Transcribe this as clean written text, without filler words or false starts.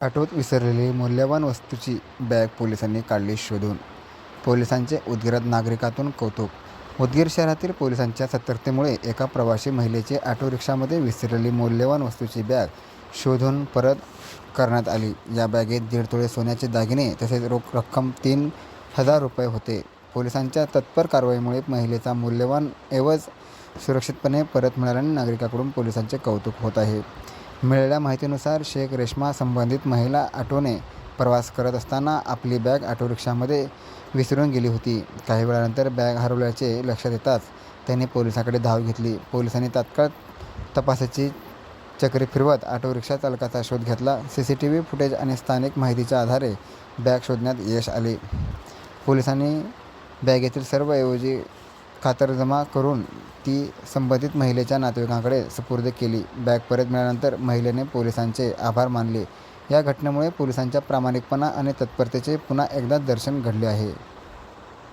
ऑटोत विसरलेली मौल्यवान वस्तूची बॅग पोलिसांनी काढली शोधून. पोलिसांचे उद्गारात नागरिकांतून कौतुक. उदगीर शहरातील पोलिसांच्या सतर्कतेमुळे एका प्रवासी महिलेची ऑटो रिक्षामध्ये विसरलेली मौल्यवान वस्तूची बॅग शोधून परत करण्यात आली. या बॅगेत 1.5 तोळे सोन्याचे दागिने तसेच रोख रक्कम 3,000 रुपये होते. पोलिसांच्या तत्पर कारवाईमुळे महिलेचा मौल्यवान ऐवज सुरक्षितपणे परत मिळाल्याने नागरिकांकडून पोलिसांचे कौतुक होत आहे. मिळालेल्या माहितीनुसार शेख रेश्मा संबंधित महिला ऑटोने प्रवास करत असताना आपली बॅग ऑटो रिक्षामध्ये विसरून गेली होती. काही वेळानंतर बॅग हरवल्याचे लक्षात येताच त्यांनी पोलिसांकडे धाव घेतली. पोलिसांनी तात्काळ तपासाची चक्रे फिरवत ऑटो रिक्षा चालकाचा शोध घेतला. CCTV फुटेज आणि स्थानिक माहितीच्या आधारे बॅग शोधण्यात यश आले. पोलिसांनी बॅगेतील सर्व ऐवजी खातरजमा करून ती संबंधित महिलेच्या नातेवाईकांकडे सुपूर्द केली. बॅग परत मिळाल्यानंतर महिलेने पोलिसांचे आभार मानले. या घटनेमुळे पोलिसांच्या प्रामाणिकपणा आणि तत्परतेचे पुन्हा एकदा दर्शन घडले आहे.